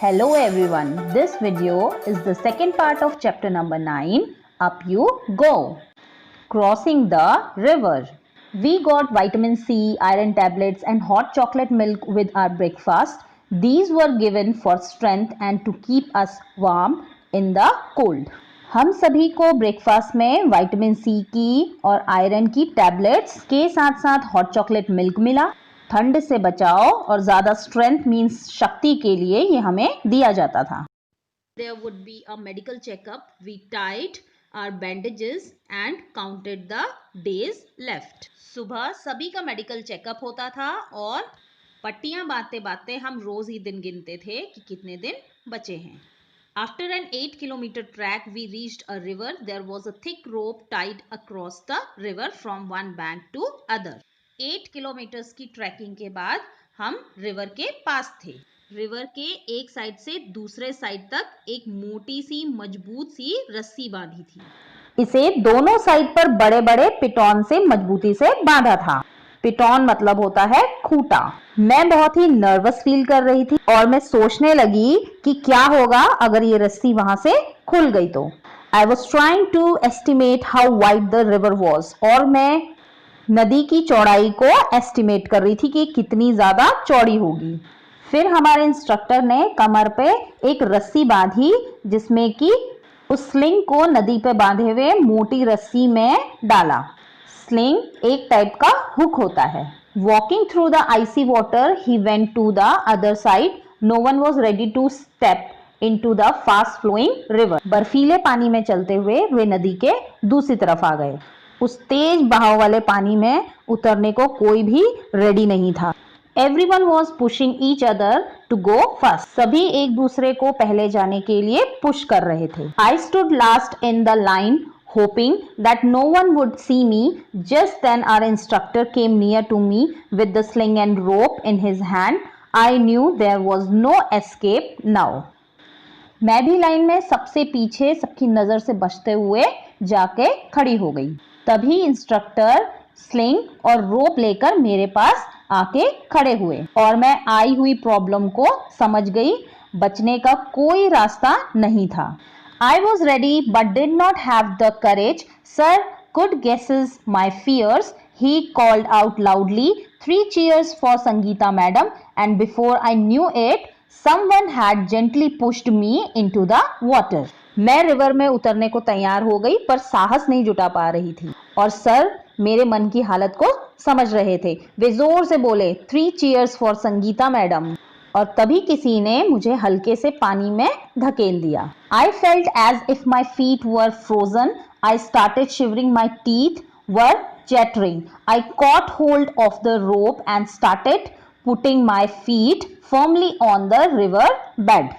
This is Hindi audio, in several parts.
Hello everyone, this video is the second part of chapter number 9, Up You Go. Crossing the river. We got vitamin C, iron tablets and hot chocolate milk with our breakfast. These were given for strength and to keep us warm in the cold. हम सभी को ब्रेकफास्ट में विटामिन सी की और आयरन की टैबलेट्स के साथ साथ हॉट चॉकलेट मिल्क मिला। ठंड से बचाओ और ज्यादा स्ट्रेंथ मींस शक्ति के लिए ये हमें दिया जाता था। There would be a medical checkup. We tied our bandages and counted the days left. सुबह सभी का मेडिकल चेकअप होता था और पट्टियां बांधते बांधते हम रोज ही दिन गिनते थे कि कितने दिन बचे हैं। After an 8-kilometer trek, we reached a river. There was a thick rope tied across the river from one bank to other. 8 kilometres की ट्रैकिंग के बाद हम रिवर के पास थे। रिवर के एक साइड से दूसरे साइड तक एक मोटी सी मजबूत सी रस्सी बांधी थी। इसे दोनों साइड पर बड़े बड़े पिटॉन से मजबूती से बांधा था। पिटॉन मतलब होता है खूंटा। मैं बहुत ही नर्वस फील कर रही थी और मैं सोचने लगी कि क्या होगा अगर ये रस्सी वहां से खुल गई तो। I was trying to estimate how wide the river was और मैं नदी की चौड़ाई को एस्टिमेट कर रही थी कि कितनी ज्यादा चौड़ी होगी। फिर हमारे इंस्ट्रक्टर ने कमर पे एक रस्सी बांधी जिसमें कि उस स्लिंग को नदी पे बांधे हुए मोटी रस्सी में डाला। स्लिंग एक टाइप का हुक होता है। Walking through the icy water he went to the other side. No one was ready to step into the fast flowing river. बर्फीले पानी में चलते हुए वे नदी के दूसरी तरफ आ गए। उस तेज बहाव वाले पानी में उतरने को कोई भी रेडी नहीं था। Everyone was pushing each other to go first. सभी एक दूसरे को पहले जाने के लिए पुश कर रहे थे। I stood last in the line, hoping that no one would see me. Just then our instructor came near to me with the sling and rope in his hand. I knew there was no escape now. मैं भी लाइन में सबसे पीछे सबकी नजर से बचते हुए जाके खड़ी हो गई। तभी इंस्ट्रक्टर स्लिंग और रोप लेकर मेरे पास आके खड़े हुए और मैं आई हुई प्रॉब्लम को समझ गई। बचने का कोई रास्ता नहीं था। I was ready but did not have the courage. Sir could guesses my fears. He called out loudly, 3 cheers for Sangeeta madam, and before I knew it, someone had gently pushed me into the water. मैं रिवर में उतरने को तैयार हो गई पर साहस नहीं जुटा पा रही थी और सर मेरे मन की हालत को समझ रहे थे। वे जोर से बोले 3 चीयर्स फॉर संगीता मैडम और तभी किसी ने मुझे हल्के से पानी में धकेल दिया। I felt as if my feet were frozen. I started shivering. My teeth were chattering. I caught hold of the rope and started putting my feet firmly on the river bed.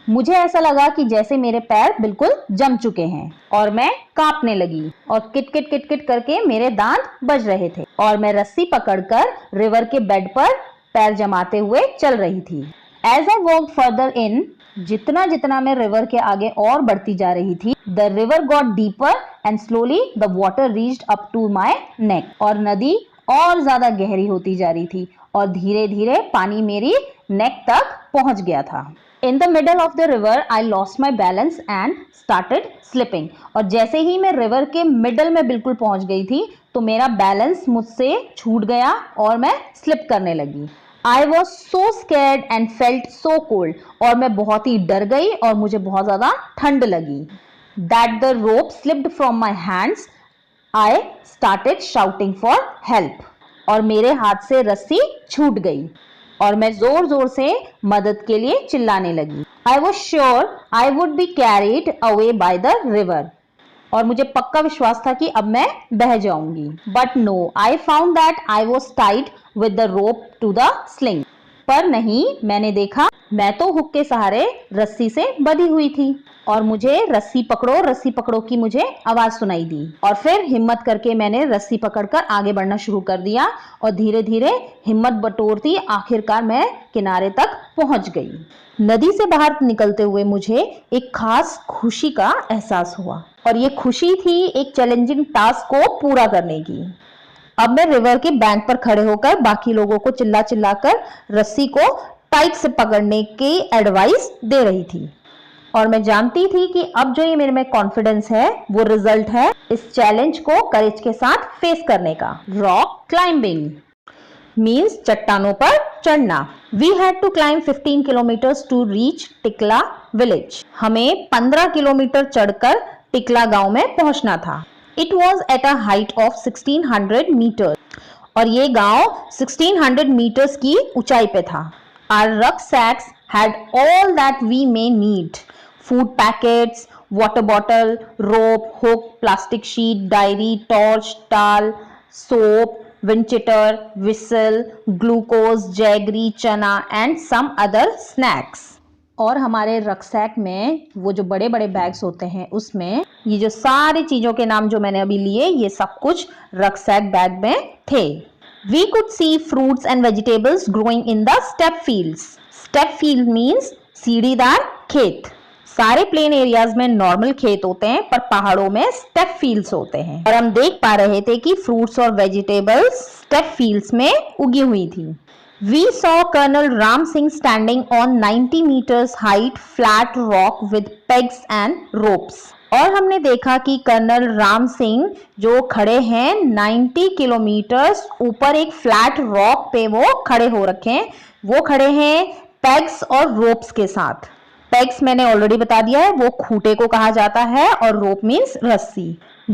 मुझे ऐसा लगा कि जैसे मेरे पैर बिल्कुल जम चुके हैं और मैं कांपने लगी और किट किट किट किट करके मेरे दांत बज रहे थे और मैं रस्सी पकड़कर रिवर के बेड पर पैर जमाते हुए चल रही थी। As I walked further in, जितना जितना मैं रिवर के आगे और बढ़ती जा रही थी, the river got deeper and slowly the water reached up to my neck. और नदी और ज्यादा गहरी होती जा रही थी और धीरे धीरे पानी मेरी नेक तक पहुंच गया था। In the middle of the river, I lost my balance and started slipping. और जैसे ही मैं रिवर के मिडल में बिल्कुल पहुंच गई थी तो मेरा बैलेंस मुझसे छूट गया और मैं स्लिप करने लगी। I was so scared and felt so cold. और मैं बहुत ही डर गई और मुझे बहुत ज़्यादा ठंड लगी। That the rope slipped from my hands, I started shouting for help. और मेरे हाथ से रस्सी छूट गई और मैं जोर जोर से मदद के लिए चिल्लाने लगी। I was sure I would be carried away by the river. और मुझे पक्का विश्वास था कि अब मैं बह जाऊंगी। But no, I found that I was tied with the rope to the sling. पर नहीं, मैंने देखा मैं तो हुक के सहारे रस्सी से बंधी हुई थी और मुझे रस्सी पकड़ो की मुझे आवाज सुनाई दी और फिर हिम्मत करके मैंने रस्सी पकड़कर आगे बढ़ना शुरू कर दिया और धीरे धीरे हिम्मत बटोरती आखिरकार मैं किनारे तक पहुंच गई। नदी से बाहर निकलते हुए मुझे एक खास खुशी का एहसास हुआ और ये खुशी थी एक चैलेंजिंग टास्क को पूरा करने की। अब मैं रिवर के बैंक पर खड़े होकर बाकी लोगों को चिल्ला चिल्लाकर रस्सी को टाइट से पकड़ने की एडवाइस दे रही थी। और मैं जानती थी कि अब जो ये मेरे में कॉन्फिडेंस है वो रिजल्ट है इस चैलेंज को करेज के साथ फेस करने का। रॉक क्लाइंबिंग मीन्स चट्टानों पर चढ़ना। We had to climb 15 kilometres to reach Tikla village. हमें 15 किलोमीटर चढ़कर टिकला गांव में पहुंचना था। It was at a height of 1600 metre और ये गांव 1600 मीटर्स की ऊंचाई पे था। Our rucksacks had all that we may need. Food packets, water bottle, rope, hook, plastic sheet, diary, torch, towel, soap, winchester, whistle, glucose, jaggery, chana and some other snacks. और हमारे रक्सैक में वो जो बड़े बड़े बैग्स होते हैं उसमें ये जो सारी चीजों के नाम जो मैंने अभी लिए ये सब कुछ रक्सैक बैग में थे। We could see fruits and vegetables growing in the step fields. Step field means सीढ़ीदार खेत। सारे प्लेन एरियाज में नॉर्मल खेत होते हैं पर पहाड़ों में स्टेप फील्ड्स होते हैं और हम देख पा रहे थे कि फ्रूट्स और वेजिटेबल्स स्टेप फील्ड्स में उगी हुई थी। We saw Colonel Ram Singh standing on 90 meters height flat rock with pegs and ropes. और हमने देखा कि कर्नल राम सिंह जो खड़े हैं 90 किलोमीटर ऊपर एक फ्लैट रॉक पे वो खड़े हो रखे हैं। वो खड़े हैं पेग्स और रोप्स के साथ। पेग्स मैंने ऑलरेडी बता दिया है, वो खूंटे को कहा जाता है और रोप मीन्स रस्सी।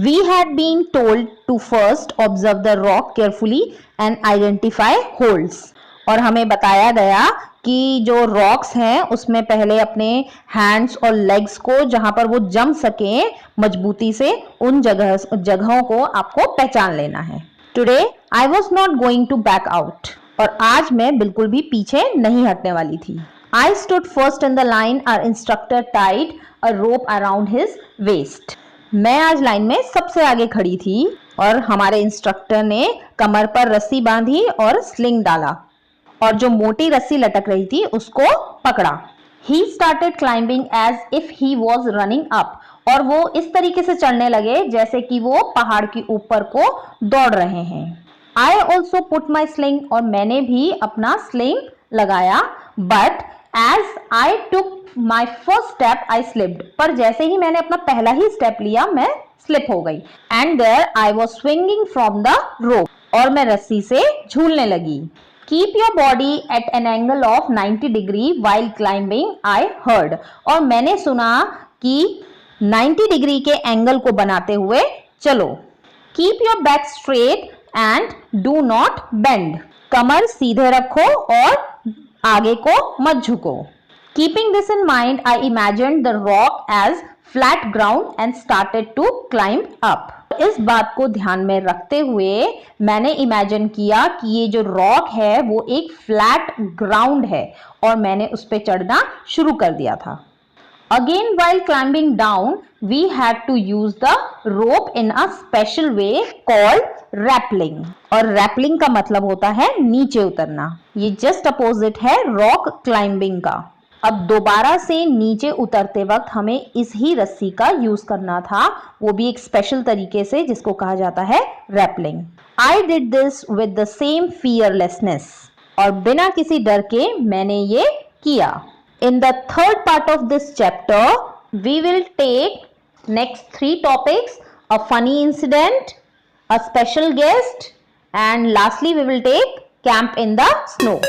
We had been told to first observe the rock carefully and identify holes. और हमें बताया गया कि जो रॉक्स हैं उसमें पहले अपने हैंड्स और लेग्स को जहां पर वो जम सके मजबूती से उन जगहों को आपको पहचान लेना है। Today I was not going to back out और आज मैं बिल्कुल भी पीछे नहीं हटने वाली थी। I stood first in the line, our instructor tied a rope around his waist. मैं आज लाइन में सबसे आगे खड़ी थी और हमारे इंस्ट्रक्टर ने कमर पर रस्सी बांधी और स्लिंग डाला और जो मोटी रस्सी लटक रही थी उसको पकड़ा। He started climbing as if he was running up और वो इस तरीके से चढ़ने लगे जैसे कि वो पहाड़ के ऊपर को दौड़ रहे हैं। I also put my sling और मैंने भी अपना स्लिंग लगाया but as I took my first step I slipped पर जैसे ही मैंने अपना पहला ही स्टेप लिया मैं स्लिप हो गई and there I was swinging from the rope और मैं रस्सी से झूलने लगी। Keep your body at an angle of 90 degree while climbing, I heard. और मैंने सुना कि 90 डिग्री के एंगल को बनाते हुए चलो। Keep your back straight and do not bend. कमर सीधे रखो और आगे को मत झुको। Keeping this in mind, I imagined the rock as flat ground and started to climb up. इस बात को ध्यान में रखते हुए मैंने इमेजिन किया कि ये जो रॉक है वो एक फ्लैट ग्राउंड है और मैंने उस पे चढ़ना शुरू कर दिया था। Again while climbing down, we had to use the rope in a special way called rappelling. और rappelling का मतलब होता है नीचे उतरना। ये जस्ट अपोजिट है रॉक क्लाइंबिंग का। अब दोबारा से नीचे उतरते वक्त हमें इस ही रस्सी का यूज करना था, वो भी एक स्पेशल तरीके से जिसको कहा जाता है rappelling. I did this with the same fearlessness और बिना किसी डर के मैंने ये किया। In the third part of this chapter we will take next 3 topics, a funny incident, a special guest and lastly we will take camp in the snow.